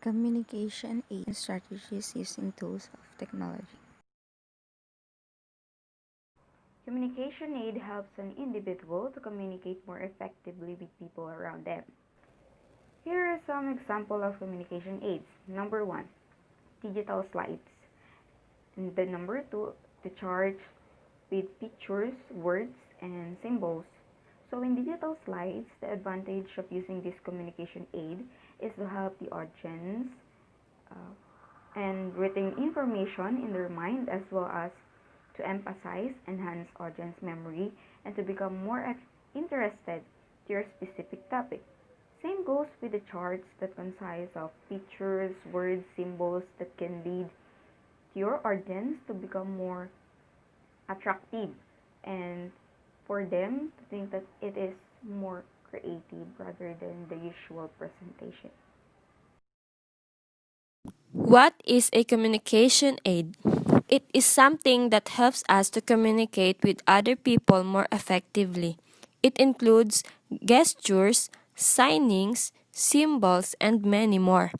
Communication aid strategies using tools of technology. Communication aid helps an individual to communicate more effectively with people around them. Here are some examples of communication aids. Number 1, digital slides. And the number 2, the chart with pictures, words, and symbols. So in digital slides, the advantage of using this communication aid is to help the audience and retain information in their mind, as well as to emphasize, enhance audience memory, and to become more interested to your specific topic. Same goes with the charts that consist of pictures, words, symbols that can lead to your audience to become more attractive and for them to think that it is more creative rather than the usual presentation. What is a communication aid? It is something that helps us to communicate with other people more effectively. It includes gestures, signings, symbols, and many more.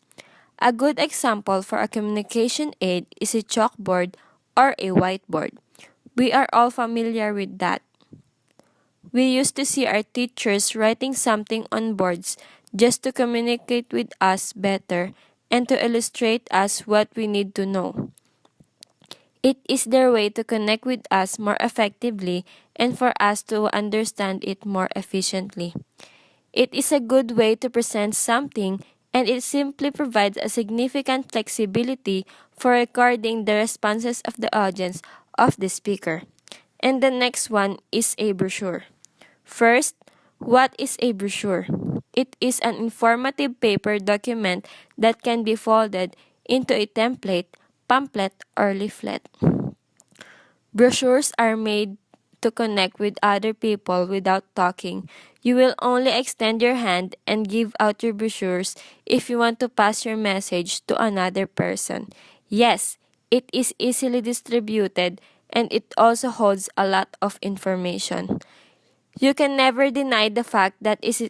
A good example for a communication aid is a chalkboard or a whiteboard. We are all familiar with that. We used to see our teachers writing something on boards just to communicate with us better and to illustrate us what we need to know. It is their way to connect with us more effectively and for us to understand it more efficiently. It is a good way to present something, and it simply provides a significant flexibility for recording the responses of the audience of the speaker. And the next one is a brochure. First, what is a brochure? It is an informative paper document that can be folded into a template, pamphlet, or leaflet. Brochures are made to connect with other people without talking. You will only extend your hand and give out your brochures if you want to pass your message to another person. Yes, it is easily distributed and it also holds a lot of information. You can never deny the fact that it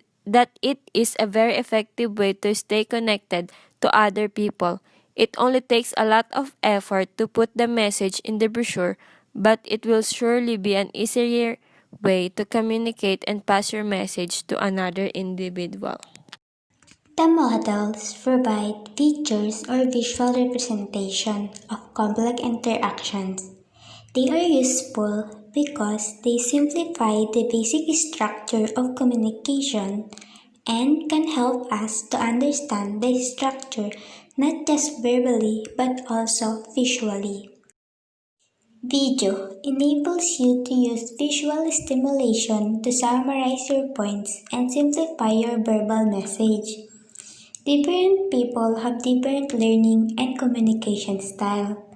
is a very effective way to stay connected to other people. It only takes a lot of effort to put the message in the brochure, but it will surely be an easier way to communicate and pass your message to another individual. The models provide pictures or visual representation of complex interactions. They are useful because they simplify the basic structure of communication and can help us to understand the structure not just verbally but also visually. Video enables you to use visual stimulation to summarize your points and simplify your verbal message. Different people have different learning and communication style.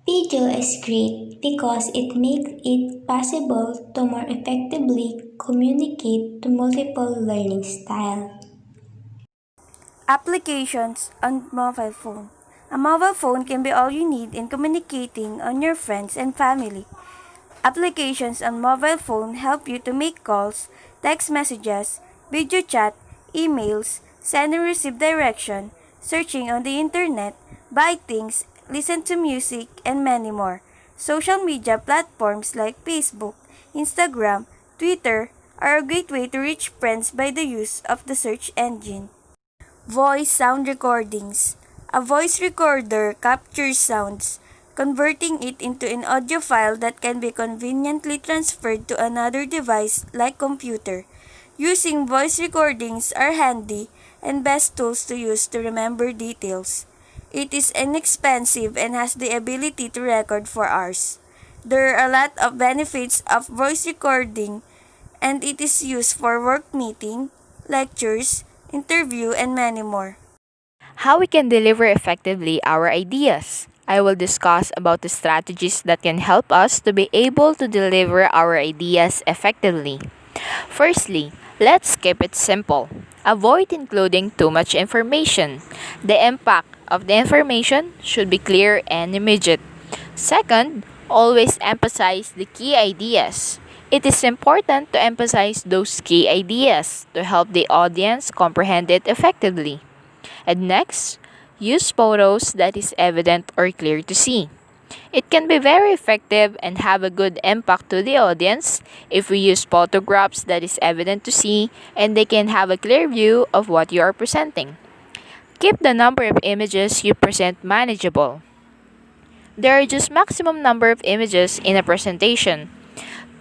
Video is great because it makes it possible to more effectively communicate to multiple learning styles. Applications on mobile phone. A mobile phone can be all you need in communicating on your friends and family. Applications on mobile phone help you to make calls, text messages, video chat, emails, send and receive direction, searching on the internet, buy things, listen to music, and many more. Social media platforms like Facebook, Instagram, Twitter are a great way to reach friends by the use of the search engine. Voice sound recordings. A voice recorder captures sounds, converting it into an audio file that can be conveniently transferred to another device like computer. Using voice recordings are handy and best tools to use to remember details. It is inexpensive and has the ability to record for hours. There are a lot of benefits of voice recording, and it is used for work meeting, lectures, interview, and many more. How we can deliver effectively our ideas. I will discuss about the strategies that can help us to be able to deliver our ideas effectively. Firstly, let's keep it simple. Avoid including too much information. The impact of the information should be clear and immediate. Second, always emphasize the key ideas. It is important to emphasize those key ideas to help the audience comprehend it effectively. And next, use photos that is evident or clear to see. It can be very effective and have a good impact to the audience if we use photographs that is evident to see and they can have a clear view of what you are presenting. Keep the number of images you present manageable. There are just maximum number of images in a presentation.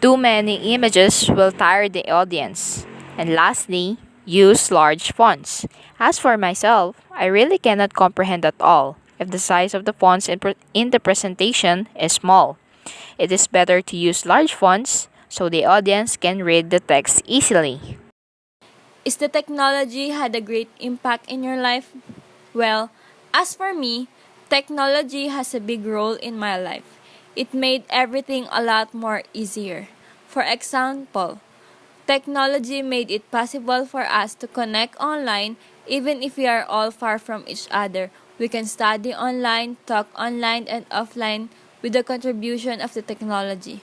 Too many images will tire the audience. And lastly, use large fonts. As for myself, I really cannot comprehend at all if the size of the fonts in the presentation is small. It is better to use large fonts so the audience can read the text easily. Is the technology had a great impact in your life? Well, as for me, technology has a big role in my life. It made everything a lot more easier. For example, technology made it possible for us to connect online even if we are all far from each other. We can study online, talk online and offline with the contribution of the technology.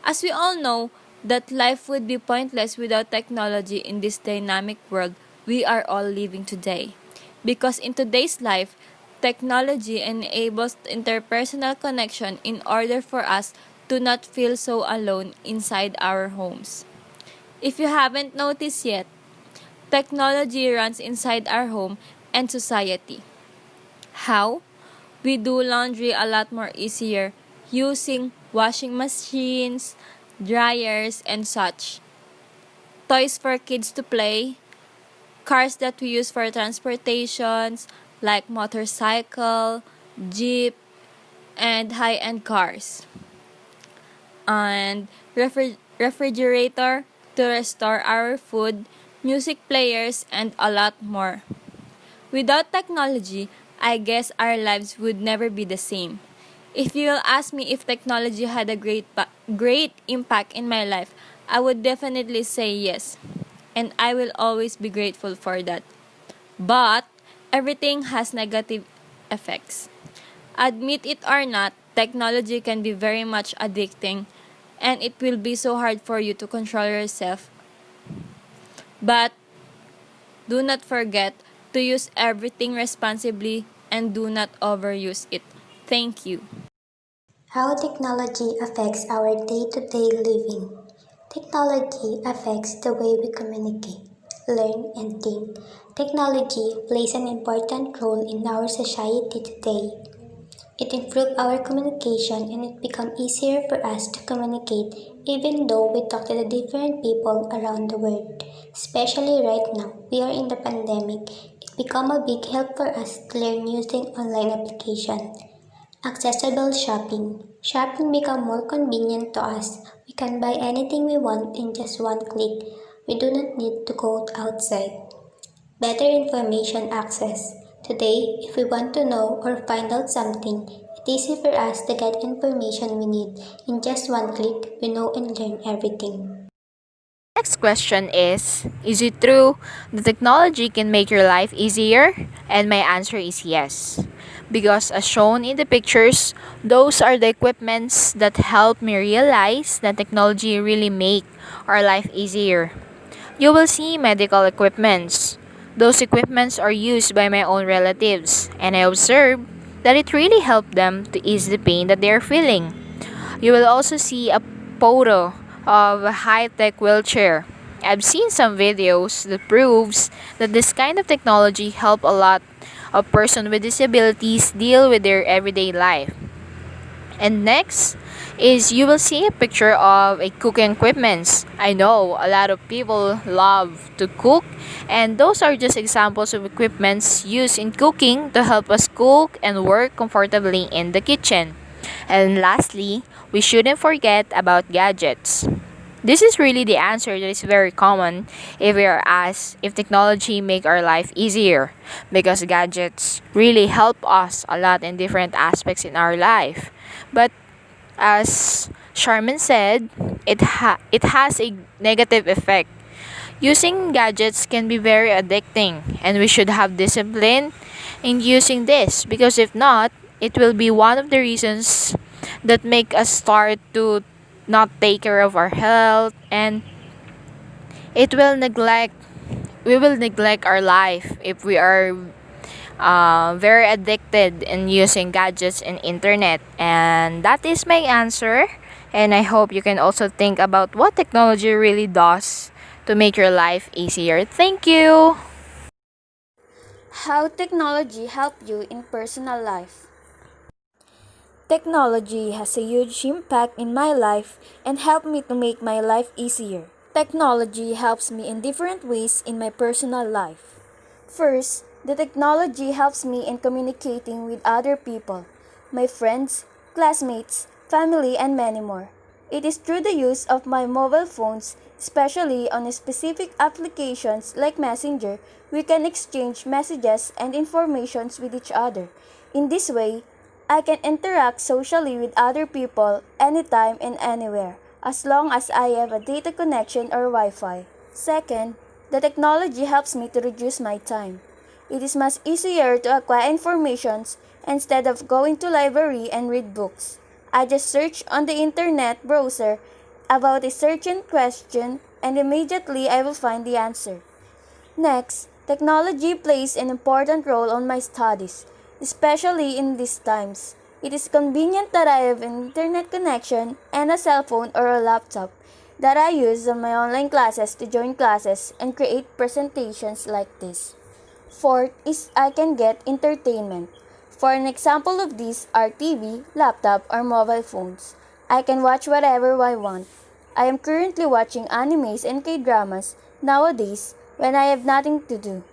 As we all know, that life would be pointless without technology in this dynamic world we are all living today. Because in today's life, technology enables interpersonal connection in order for us to not feel so alone inside our homes. If you haven't noticed yet, technology runs inside our home and society. How? We do laundry a lot more easier using washing machines, dryers, and such. Toys for kids to play, cars that we use for transportations like motorcycle, jeep, and high-end cars. And refrigerator to restore our food, music players, and a lot more. Without technology, I guess our lives would never be the same. If you will ask me if technology had a great impact in my life, I would definitely say yes. And I will always be grateful for that. But everything has negative effects. Admit it or not, technology can be very much addicting and it will be so hard for you to control yourself. But do not forget to use everything responsibly and do not overuse it. Thank you. How technology affects our day-to-day living. Technology affects the way we communicate, learn, and think. Technology plays an important role in our society today. It improves our communication and it becomes easier for us to communicate even though we talk to the different people around the world. Especially right now, we are in the pandemic. It become a big help for us to learn using online application. Accessible shopping. Shopping become more convenient to us. We can buy anything we want in just one click. We do not need to go outside. Better information access. Today, if we want to know or find out something, it's easy for us to get information we need. In just one click, we know and learn everything. Next question is it true that technology can make your life easier? And my answer is yes. Because as shown in the pictures, those are the equipments that help me realize that technology really make our life easier. You will see medical equipments. Those equipments are used by my own relatives and I observe that it really helped them to ease the pain that they are feeling. You will also see a photo of a high-tech wheelchair. I've seen some videos that proves that this kind of technology help a lot of person with disabilities deal with their everyday life. And next is you will see a picture of a cooking equipments. I know a lot of people love to cook and those are just examples of equipments used in cooking to help us cook and work comfortably in the kitchen. And lastly, we shouldn't forget about gadgets. This is really the answer that is very common if we are asked if technology make our life easier because gadgets really help us a lot in different aspects in our life. But as Charmin said, it has a negative effect. Using gadgets can be very addicting and we should have discipline in using this because if not, it will be one of the reasons that make us start to not take care of our health and it will neglect we will neglect our life if we are very addicted in using gadgets and internet. And that is my answer. And I hope you can also think about what technology really does to make your life easier. Thank you. How technology help you in personal life? Technology has a huge impact in my life and helped me to make my life easier. Technology helps me in different ways in my personal life. First, the technology helps me in communicating with other people, my friends, classmates, family, and many more. It is through the use of my mobile phones, especially on specific applications like Messenger, we can exchange messages and informations with each other. In this way, I can interact socially with other people anytime and anywhere, as long as I have a data connection or Wi-Fi. Second, the technology helps me to reduce my time. It is much easier to acquire informations instead of going to library and read books. I just search on the internet browser about a certain question and immediately I will find the answer. Next, technology plays an important role on my studies, especially in these times. It is convenient that I have an internet connection and a cell phone or a laptop that I use on my online classes to join classes and create presentations like this. Fourth is I can get entertainment. For an example of these are TV, laptop, or mobile phones. I can watch whatever I want. I am currently watching animes and K-dramas nowadays when I have nothing to do.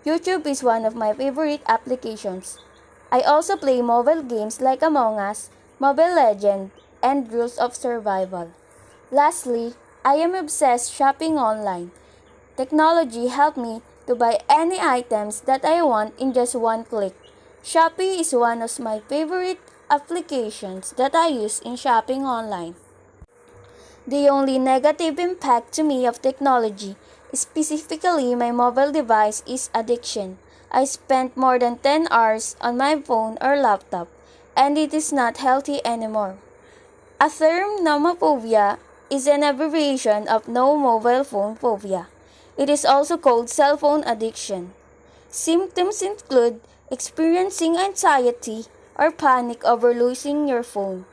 YouTube is one of my favorite applications. I also play mobile games like Among Us, Mobile Legends, and Rules of Survival. Lastly, I am obsessed shopping online. Technology helped me to buy any items that I want in just one click. Shopee is one of my favorite applications that I use in shopping online. The only negative impact to me of technology, specifically my mobile device, is addiction. I spent more than 10 hours on my phone or laptop, and it is not healthy anymore. A term nomophobia is an abbreviation of no mobile phone phobia. It is also called cell phone addiction. Symptoms include experiencing anxiety or panic over losing your phone,